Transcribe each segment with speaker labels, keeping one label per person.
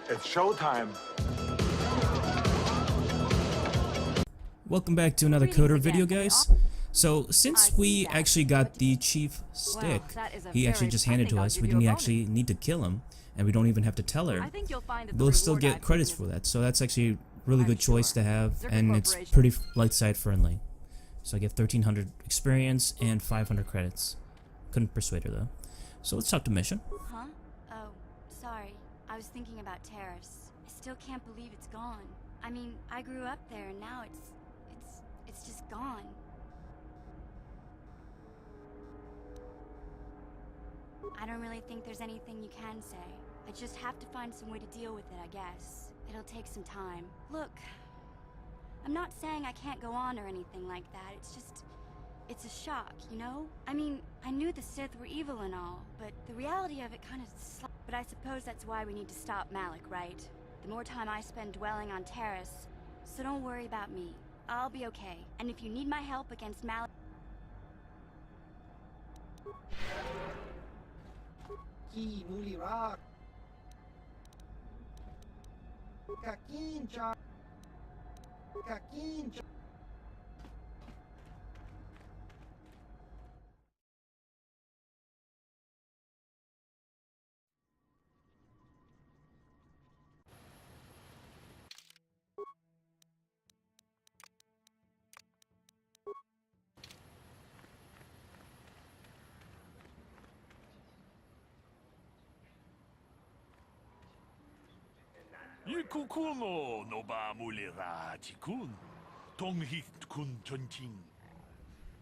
Speaker 1: It's showtime.
Speaker 2: Welcome back to another Coder video, guys. So, since we actually got the chief stick, he actually just handed to us, we didn't actually need to kill him, and we don't even have to tell her. We'll still get credits for that, so that's actually a really good choice to have, and it's pretty light side friendly. So I get 1300 experience and 500 credits. Couldn't persuade her though. So let's talk to Mission.
Speaker 3: Huh? Oh, sorry. I was thinking about Terrace. I still can't believe it's gone. I mean, I grew up there and now it's just gone. I don't really think there's anything you can say. I just have to find some way to deal with it, I guess. It'll take some time. Look, I'm not saying I can't go on or anything like that. It's a shock, you know? I mean, I knew the Sith were evil and all, but the reality of it kind of But I suppose that's why we need to stop Malik, right? The more time I spend dwelling on Terrace, so don't worry about me. I'll be okay. And if you need my help against Malik...
Speaker 4: Yikukumo no ba mulira tikun. Tonghit kun chunching.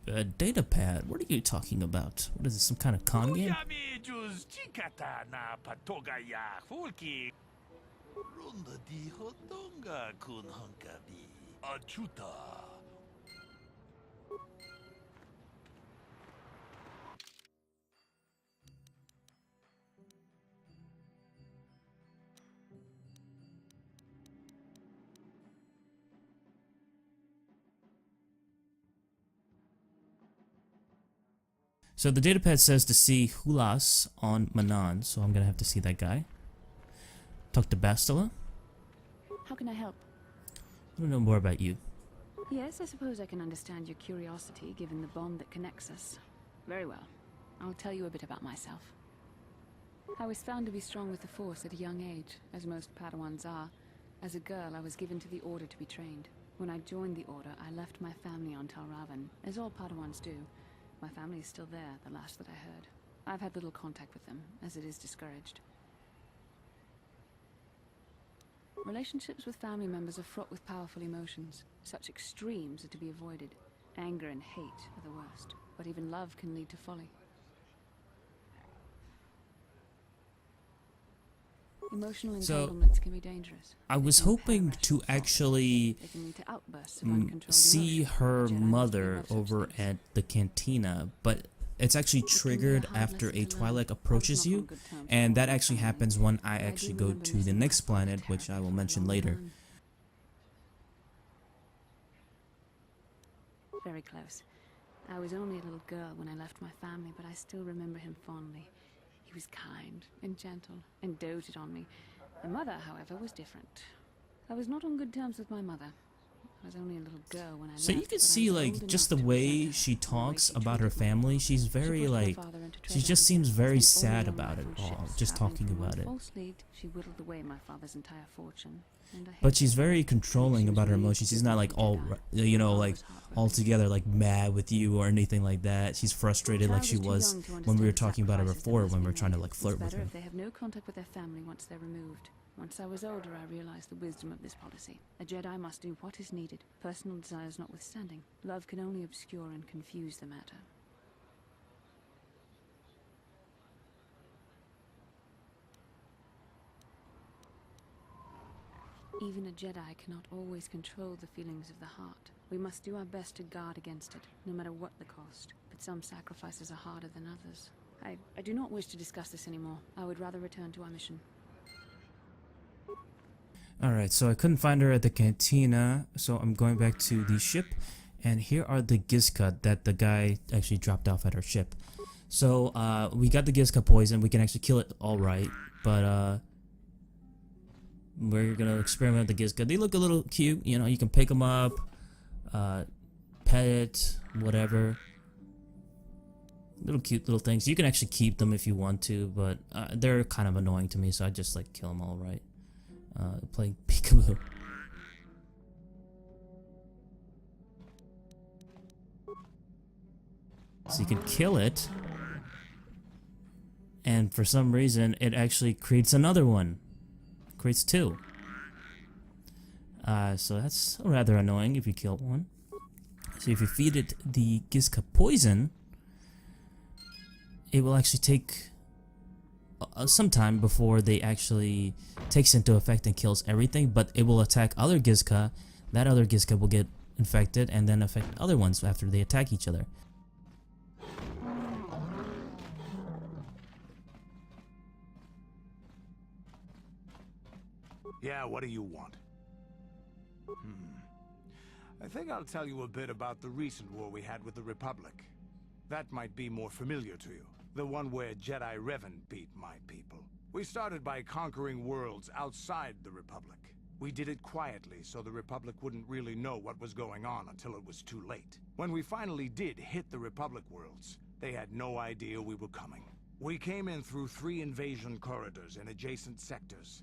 Speaker 2: Datapad? What are you talking about? What is this, some kind of con game?
Speaker 4: Yami juz chikata na patoga ya fulki. Runda di hotonga kun hunkabi. Achuta.
Speaker 2: So the datapad says to see Hulas on Manan, so I'm gonna have to see that guy. Talk to Bastila.
Speaker 5: How can I help?
Speaker 2: I want to know more about you.
Speaker 5: Yes, I suppose I can understand your curiosity, given the bond that connects us. Very well. I'll tell you a bit about myself. I was found to be strong with the Force at a young age, as most Padawans are. As a girl, I was given to the Order to be trained. When I joined the Order, I left my family on Tal Ravan, as all Padawans do. My family is still there, the last that I heard. I've had little contact with them, as it is discouraged. Relationships with family members are fraught with powerful emotions. Such extremes are to be avoided. Anger and hate are the worst, but even love can lead to folly. Emotional entanglements can be dangerous.
Speaker 2: I was hoping to actually see her mother over at the cantina, but it's actually triggered after a Twi'lek approaches you, and that actually happens when I actually go to the next planet, which I will mention later.
Speaker 5: Very close. I was only a little girl when I left my family, but I still remember him fondly. He was kind and gentle and doted on me. My mother, however, was different. I was not on good terms with my mother. I was only a little girl when I left.
Speaker 2: So you can see, like, just the way she talks about her family, she's very, like, she just seems very sad about it all, just talking about it.
Speaker 5: She whittled away my father's entire fortune.
Speaker 2: But she's very controlling about her emotions. She's not, like, all, you know, like, altogether, like, mad with you or anything like that. She's frustrated like she was when we were talking about her before, when we were trying to, like, flirt with her.
Speaker 5: If they have no contact with their family once they're removed. Once I was older, I realized the wisdom of this policy. A Jedi must do what is needed, personal desires notwithstanding. Love can only obscure and confuse the matter. Even a Jedi cannot always control the feelings of the heart. We must do our best to guard against it, no matter what the cost. But some sacrifices are harder than others. I do not wish to discuss this anymore. I would rather return to our mission.
Speaker 2: Alright, so I couldn't find her at the cantina, so I'm going back to the ship, and here are the Gizka that the guy actually dropped off at our ship. So, we got the Gizka poison, we can actually kill it alright, but, We're gonna experiment with the Gizka. They look a little cute, you know, you can pick them up, pet it, whatever. Little cute little things. You can actually keep them if you want to, but they're kind of annoying to me, so I just like kill them all right. Playing peekaboo. So you can kill it, and for some reason it actually creates another one. Creates two. So that's rather annoying if you kill one. So if you feed it the Gizka poison, it will actually take some time before they actually takes into effect and kills everything, but it will attack other Gizka. That other Gizka will get infected and then affect other ones after they attack each other.
Speaker 1: Yeah, what do you want? I think I'll tell you a bit about the recent war we had with the Republic. That might be more familiar to you. The one where Jedi Revan beat my people. We started by conquering worlds outside the Republic. We did it quietly so the Republic wouldn't really know what was going on until it was too late. When we finally did hit the Republic worlds, they had no idea we were coming. We came in through 3 invasion corridors in adjacent sectors.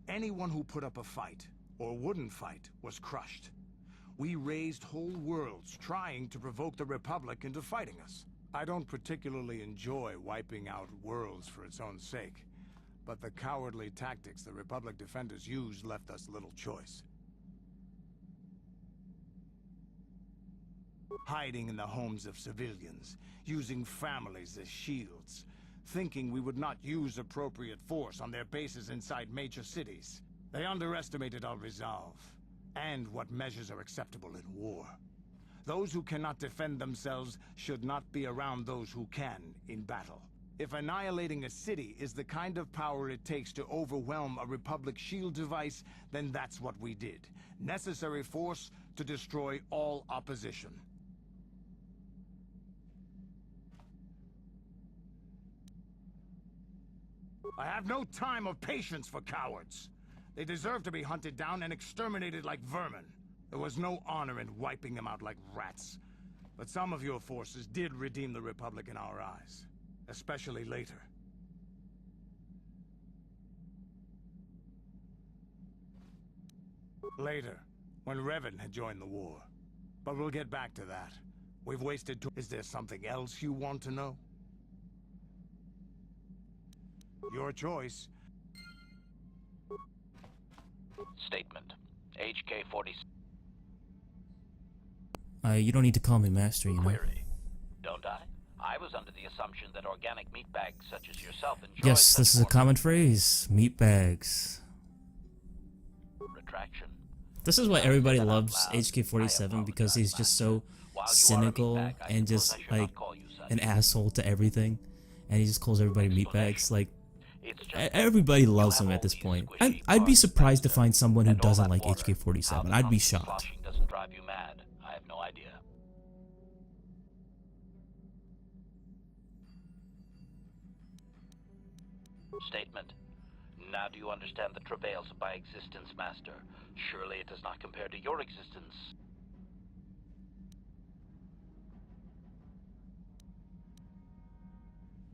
Speaker 1: Anyone who put up a fight, or wouldn't fight, was crushed. We razed whole worlds trying to provoke the Republic into fighting us. I don't particularly enjoy wiping out worlds for its own sake, but the cowardly tactics the Republic defenders used left us little choice. Hiding in the homes of civilians, using families as shields, thinking we would not use appropriate force on their bases inside major cities. They underestimated our resolve, and what measures are acceptable in war. Those who cannot defend themselves should not be around those who can in battle. If annihilating a city is the kind of power it takes to overwhelm a Republic shield device, then that's what we did. Necessary force to destroy all opposition. I have no time or patience for cowards. They deserve to be hunted down and exterminated like vermin. There was no honor in wiping them out like rats. But some of your forces did redeem the Republic in our eyes. Especially later. Later, when Revan had joined the war. But we'll get back to that. We've wasted Is there something else you want to know? Your choice.
Speaker 6: Statement. HK-47.
Speaker 2: You don't need to call me master, you know.
Speaker 6: Query. Don't I? I was under the assumption that organic meat bags such as yourself enjoy
Speaker 2: Yes, this is a common phrase. Meat bags.
Speaker 6: Retraction.
Speaker 2: This is why everybody loves HK-47 because he's just so cynical and just like an asshole to everything, and he just calls everybody meatbags. Like everybody loves him at this point. I'd be surprised to find someone who doesn't like HK-47. I'd be shocked.
Speaker 6: Doesn't drive you mad. I have no idea. Statement. Now do you understand the travails of my existence, Master? Surely it does not compare to your existence.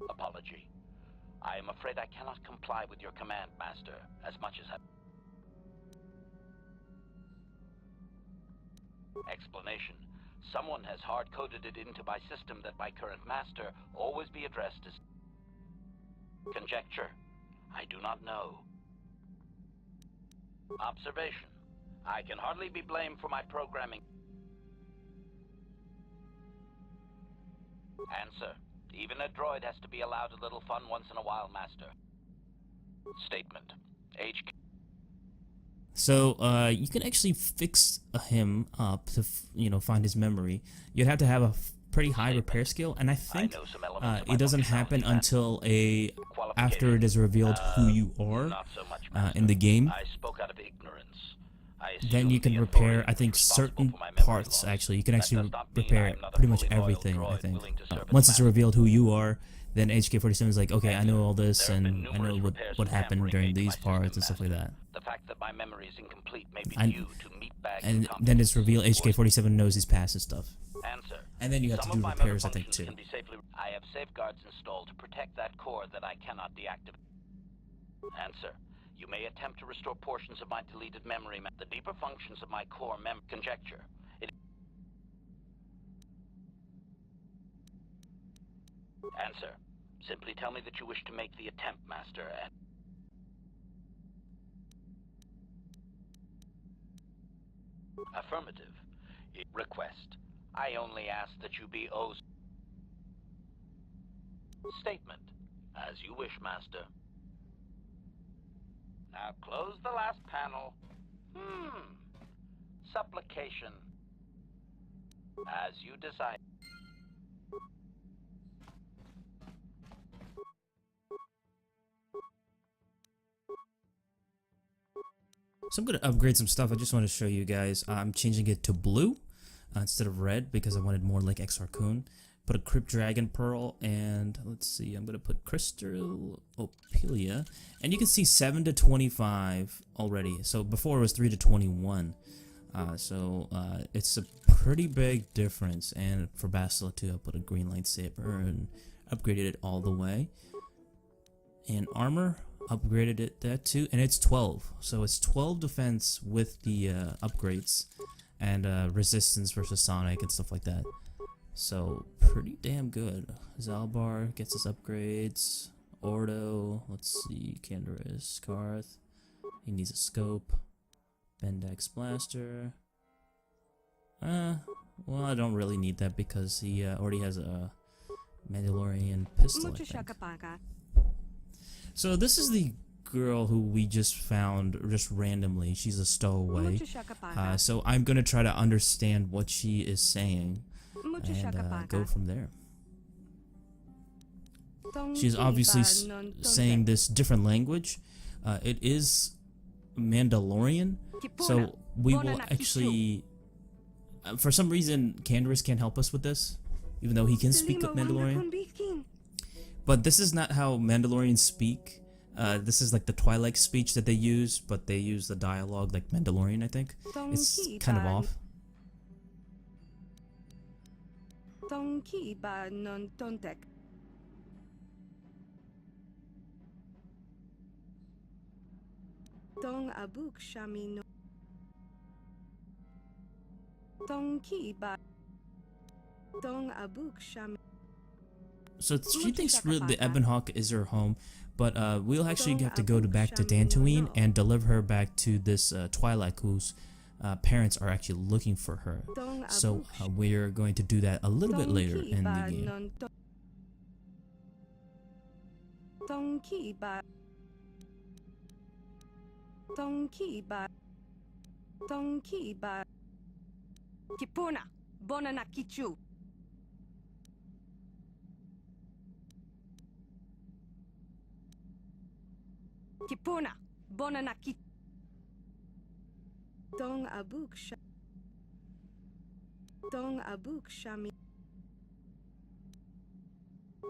Speaker 6: Apology. I am afraid I cannot comply with your command, Master, as much as I... Explanation. Someone has hard-coded it into my system that my current Master always be addressed as... Conjecture. I do not know. Observation. I can hardly be blamed for my programming. Answer. Even a droid has to be allowed a little fun once in a while, Master. Statement. HK.
Speaker 2: So, you can actually fix him up to, find his memory. You'd have to have a pretty high repair skill, and I think it doesn't happen until after it is revealed who you are in the game.
Speaker 6: I spoke out of ignorance.
Speaker 2: Then you can repair, I think, certain parts, actually. You can actually repair pretty much everything, I think. Once it's revealed who you are, then HK-47 is like, okay, I know all this,
Speaker 6: There have been
Speaker 2: and I know
Speaker 6: numerous repairs
Speaker 2: what
Speaker 6: and
Speaker 2: happened
Speaker 6: tampering
Speaker 2: during
Speaker 6: made to
Speaker 2: these
Speaker 6: my
Speaker 2: parts
Speaker 6: system,
Speaker 2: and stuff like
Speaker 6: Master.
Speaker 2: that.
Speaker 6: The fact that my memory is incomplete may be
Speaker 2: And-
Speaker 6: due to meatbags
Speaker 2: And
Speaker 6: and
Speaker 2: then it's revealed
Speaker 6: competencies, or
Speaker 2: HK-47 knows his past and stuff.
Speaker 6: Answer.
Speaker 2: And then you have
Speaker 6: Some
Speaker 2: to
Speaker 6: of
Speaker 2: do
Speaker 6: my
Speaker 2: repairs, I
Speaker 6: motor
Speaker 2: think,
Speaker 6: functions
Speaker 2: too.
Speaker 6: can be safely. I have safeguards installed to protect that core that I cannot deactivate. Answer. You may attempt to restore portions of my deleted memory. The deeper functions of my core conjecture. Answer. Simply tell me that you wish to make the attempt, Master, and... Affirmative. Request. I only ask that you be Statement. As you wish, Master. Now close the last panel. Supplication. As you decide.
Speaker 2: So I'm going to upgrade some stuff. I just want to show you guys. I'm changing it to blue instead of red because I wanted more like Exarchon. Put a Crypt Dragon Pearl, and let's see, I'm going to put Crystal Opelia. And you can see 7 to 25 already. So before it was 3 to 21. It's a pretty big difference. And for Bastila too, I put a green lightsaber and upgraded it all the way. And armor, upgraded it that too, and it's 12. So it's 12 defense with the upgrades and resistance versus Sonic and stuff like that. So pretty damn good. Zalbar gets his upgrades. Ordo, let's see, Canderous, Karth. He needs a scope. Bendex blaster. Well, I don't really need that because he already has a Mandalorian pistol, I think. So this is the girl who we just found just randomly. She's a stowaway. So I'm gonna try to understand what she is saying and go from there. She's obviously saying this different language. It is Mandalorian, so we will actually. For some reason, Canderous can't help us with this, even though he can speak Mandalorian. But this is not how Mandalorians speak. This is like the Twilight speech that they use, but they use the dialogue like Mandalorian, I think. It's kind of off. So she thinks really the Ebon Hawk is her home, but we'll actually have to go back to Tatooine and deliver her back to this Twilight whose parents are actually looking for her. So we're going to do that a little bit later in the game.
Speaker 7: Kipuna, bona na kichu. Kipuna, bona na kichu. Dong abuk shami.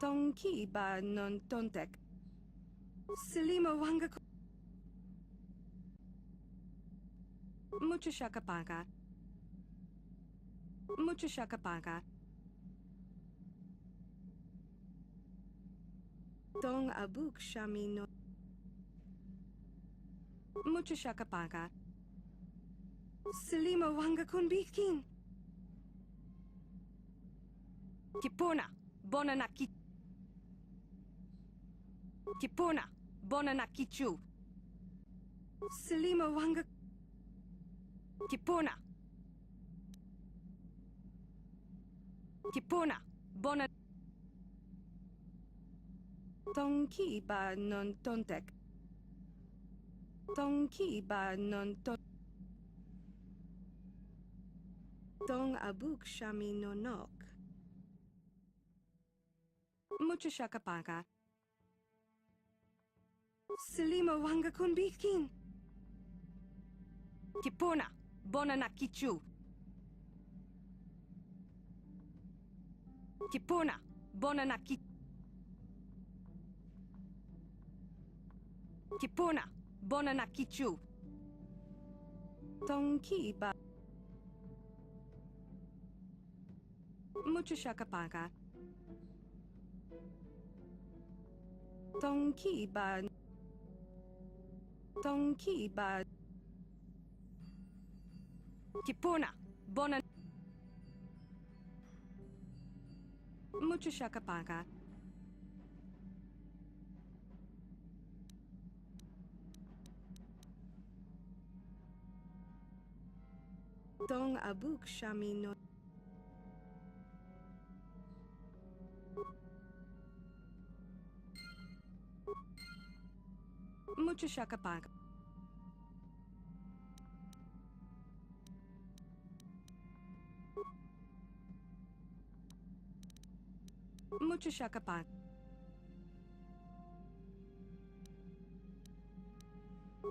Speaker 7: Dong ki ba non tontek. Selima wanga. Mucho shakapaga. Mucho shakapaga. Dong abuk shami no. Mucho shakapaga. Selima wanga kun bikin. Kipuna, bona na ki. Kipuna, bona na kichu. Selima wanga. Kipuna. Kipuna, bona. Tonki ba non tontek. Tonki ba non ton. Dong abuk shami no nok. Mucho shakapaga. Selima wanga kun bikin. Kipuna, bona na kichu. Kipuna, bona na ki. Kipuna, Bonanakichu. Tonki ba. Mucho shakapaka. Tonki ba. Tonki ba. Kipuna, Bonan. Mucho shakapaka. Dong abuk shami no. Mucho shakapaka. Mucho shakapaka.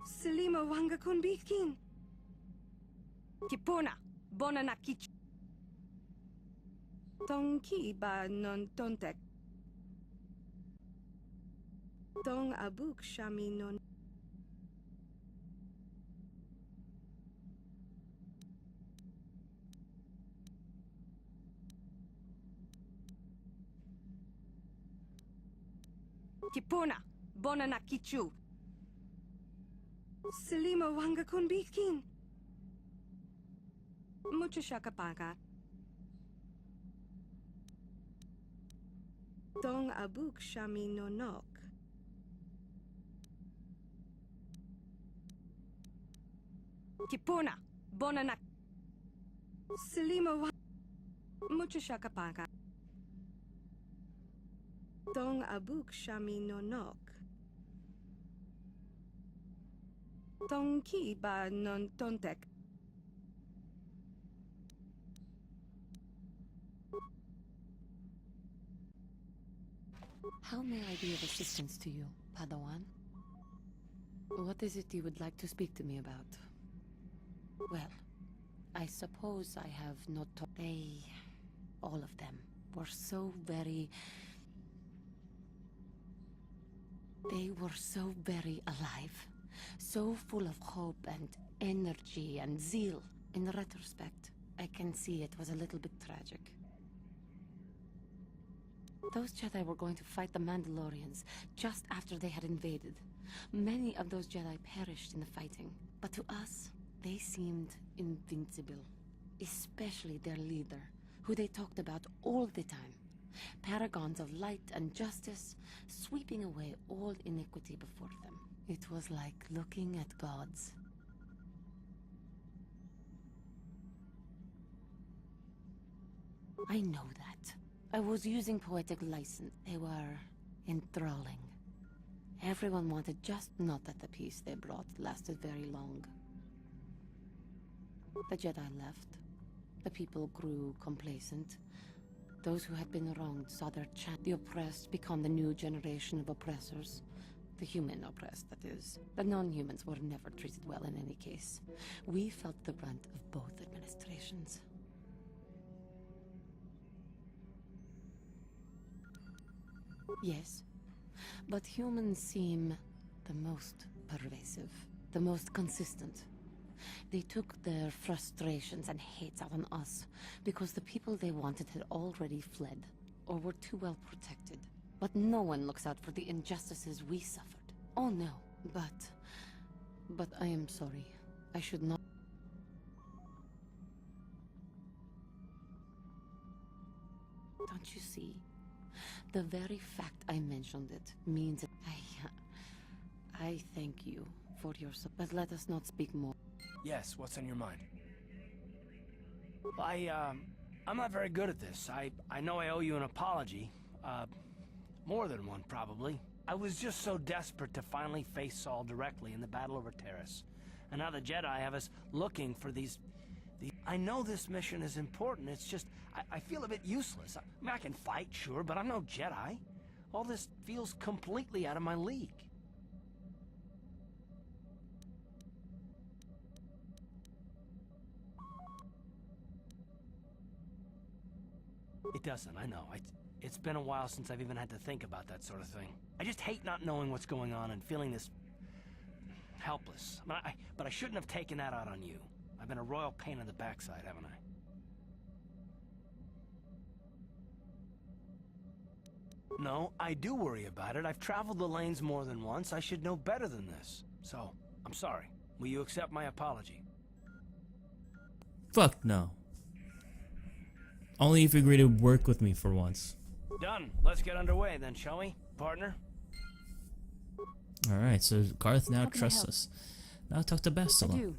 Speaker 7: Selima wanga kunbikin. Kipuna, Bonanakich. Tonki ba non tontek. Dong abuk shami non. Kipuna, Bonanakichu. Selima wanga kunbikin. Mucho shakapaka. Dong abuk shami no nok. Kipuna, Bonanak. Selima wa. Mucho shakapaka. Dong abuk shami no nok. Tonki ba non tontek.
Speaker 5: How may I be of assistance to you, Padawan? What is it you would like to speak to me about? Well, I suppose I have not told. All of them, were so very... They were so very alive. So full of hope and energy and zeal. In retrospect, I can see it was a little bit tragic. Those Jedi were going to fight the Mandalorians just after they had invaded. Many of those Jedi perished in the fighting, but to us, they seemed invincible. Especially their leader, who they talked about all the time. Paragons of light and justice, sweeping away all iniquity before them. It was like looking at gods. I know that. I was using poetic license. They were enthralling. Everyone wanted, just not that the peace they brought lasted very long. The Jedi left. The people grew complacent. Those who had been wronged saw their chance. The oppressed become the new generation of oppressors. The human oppressed, that is. The non-humans were never treated well in any case. We felt the brunt of both administrations. Yes, but humans seem the most pervasive, the most consistent. They took their frustrations and hates out on us because the people they wanted had already fled or were too well protected. But no one looks out for the injustices we suffered. Oh no, but I am sorry. I should not. Don't you see? The very fact I mentioned it means that I thank you for your support. But let us not speak more.
Speaker 8: Yes, what's on your mind? I'm not very good at this. I know I owe you an apology. More than one, probably. I was just so desperate to finally face Saul directly in the battle over Terrace. And now the Jedi have us looking for these... I know this mission is important, it's just... I feel a bit useless. I mean, I can fight, sure, but I'm no Jedi. All this feels completely out of my league. It doesn't, I know. It's been a while since I've even had to think about that sort of thing. I just hate not knowing what's going on and feeling this helpless. But I shouldn't have taken that out on you. I've been a royal pain in the backside, haven't I? No, I do worry about it. I've traveled the lanes more than once. I should know better than this. So, I'm sorry. Will you accept my apology?
Speaker 2: Fuck no. Only if you agree to work with me for once.
Speaker 8: Done. Let's get underway then, shall we, partner?
Speaker 2: Alright, so Garth now
Speaker 5: How can I
Speaker 2: trusts
Speaker 5: help?
Speaker 2: us. Now talk to
Speaker 5: I
Speaker 2: Bastila.
Speaker 5: do.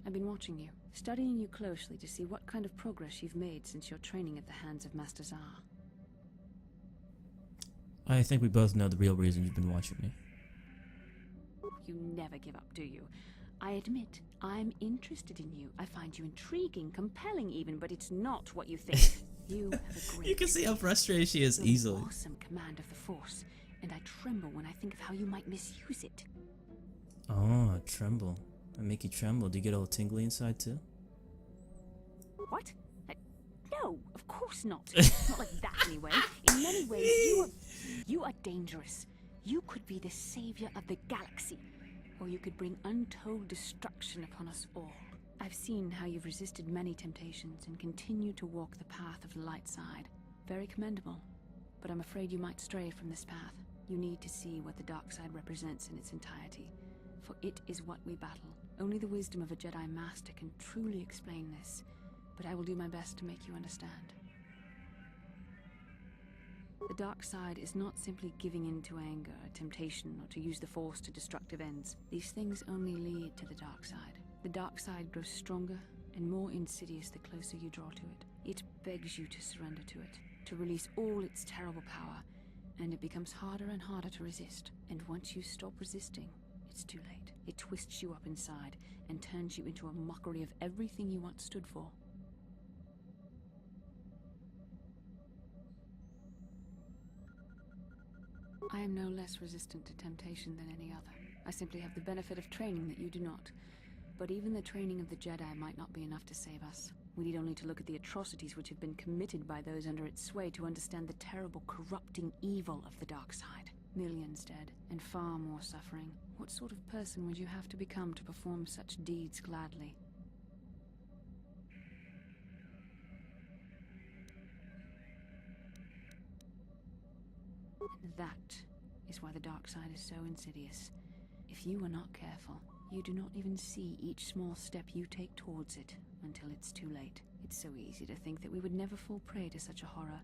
Speaker 5: I've been watching you, studying you closely to see what kind of progress you've made since your training at the hands of Master Zar.
Speaker 2: I think we both know the real reason you've been watching me.
Speaker 5: You never give up, do you? I admit, I'm interested in you. I find you intriguing, compelling even, but it's not what you think. You have a great...
Speaker 2: You can see how frustrated she is easily.
Speaker 5: Awesome command of the Force, and I tremble when I think of how you might misuse it.
Speaker 2: Oh, tremble. I make you tremble. Do you get all tingly inside too?
Speaker 5: What? No, of course not. Not like that anyway. In many ways, you are dangerous. You could be the savior of the galaxy, or you could bring untold destruction upon us all. I've seen how you've resisted many temptations and continue to walk the path of the light side. Very commendable, but I'm afraid you might stray from this path. You need to see what the dark side represents in its entirety, for it is what we battle. Only the wisdom of a Jedi Master can truly explain this, but I will do my best to make you understand. The dark side is not simply giving in to anger, temptation, or to use the Force to destructive ends. These things only lead to the dark side. The dark side grows stronger and more insidious the closer you draw to it. It begs you to surrender to it, to release all its terrible power, and it becomes harder and harder to resist. And once you stop resisting, it's too late. It twists you up inside and turns you into a mockery of everything you once stood for. I am no less resistant to temptation than any other. I simply have the benefit of training that you do not. But even the training of the Jedi might not be enough to save us. We need only to look at the atrocities which have been committed by those under its sway to understand the terrible, corrupting evil of the dark side. Millions dead, and far more suffering. What sort of person would you have to become to perform such deeds gladly? That is why the dark side is so insidious. If you are not careful, you do not even see each small step you take towards it until it's too late. It's so easy to think that we would never fall prey to such a horror,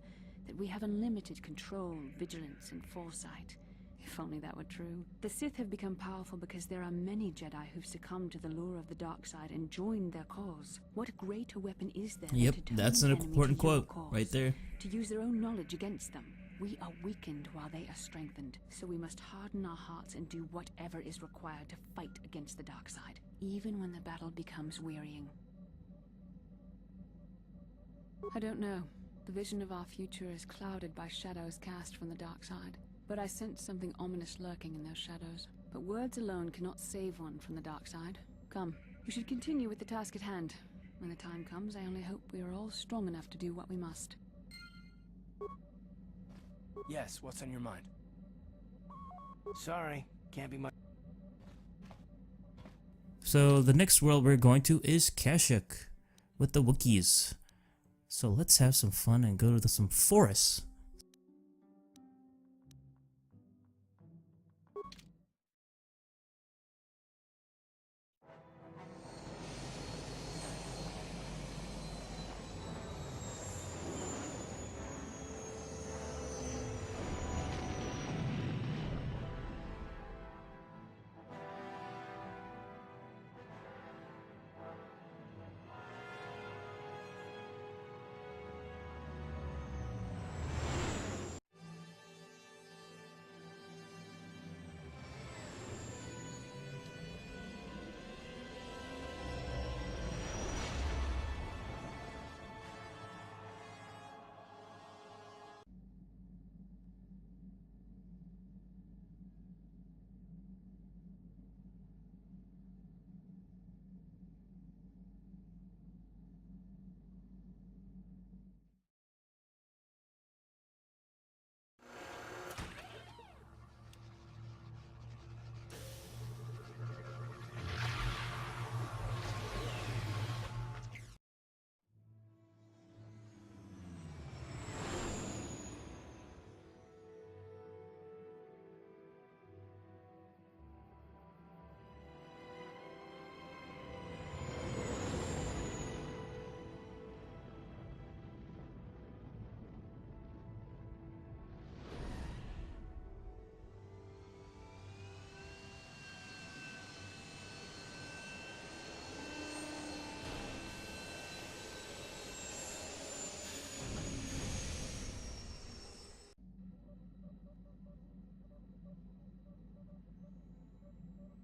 Speaker 5: that we have unlimited control, vigilance, and foresight. If only that were true. The Sith have become powerful because there are many Jedi who've succumbed to the lure of the dark side and joined their cause. What greater weapon is there
Speaker 2: Yep,
Speaker 5: than to turn
Speaker 2: that's an
Speaker 5: the enemy
Speaker 2: important
Speaker 5: to your
Speaker 2: quote
Speaker 5: cause,
Speaker 2: right there.
Speaker 5: to use their own knowledge against them? We are weakened while they are strengthened, so we must harden our hearts and do whatever is required to fight against the dark side, even when the battle becomes wearying. I don't know. The vision of our future is clouded by shadows cast from the dark side, but I sense something ominous lurking in those shadows. But words alone cannot save one from the dark side. Come, we should continue with the task at hand. When the time comes, I only hope we are all strong enough to do what we must.
Speaker 8: Yes, what's on your mind? Sorry, can't be much.
Speaker 2: So the next world we're going to is Kashyyyk with the Wookiees. So let's have some fun and go to some forests.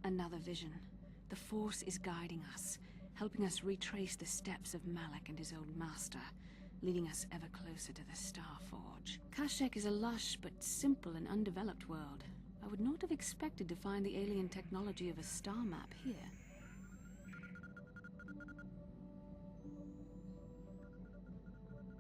Speaker 5: another vision. The Force is guiding us, helping us retrace the steps of Malak and his old master, leading us ever closer to the Star Forge. Kashyyyk is a lush but simple and undeveloped world. I would not have expected to find the alien technology of a star map here.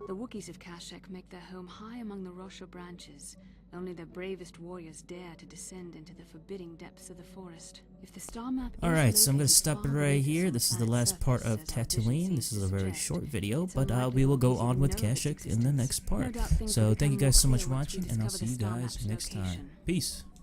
Speaker 5: The Wookiees of Kashyyyk make their home high among the Rosha branches. Only their bravest warriors dare to descend into the forbidding depths of the forest. If the star map is
Speaker 2: Alright, so I'm going to
Speaker 5: located
Speaker 2: stop it
Speaker 5: far
Speaker 2: right
Speaker 5: beneath
Speaker 2: here.
Speaker 5: some
Speaker 2: This is the
Speaker 5: planet's
Speaker 2: last part
Speaker 5: surface,
Speaker 2: of
Speaker 5: as our vision
Speaker 2: Tatooine.
Speaker 5: seems
Speaker 2: This is
Speaker 5: to
Speaker 2: a very
Speaker 5: suggest,
Speaker 2: short video,
Speaker 5: it's
Speaker 2: but
Speaker 5: unlikely
Speaker 2: we will
Speaker 5: the
Speaker 2: go
Speaker 5: Wookiees
Speaker 2: on
Speaker 5: even
Speaker 2: with
Speaker 5: know of its
Speaker 2: Kashyyyk in the
Speaker 5: existence.
Speaker 2: next part.
Speaker 5: No doubt things will
Speaker 2: So thank
Speaker 5: become
Speaker 2: you
Speaker 5: more
Speaker 2: guys so
Speaker 5: clear
Speaker 2: much for
Speaker 5: once we
Speaker 2: watching, and I'll
Speaker 5: discover
Speaker 2: see you
Speaker 5: the star
Speaker 2: guys
Speaker 5: map's
Speaker 2: next time.
Speaker 5: location.
Speaker 2: Peace.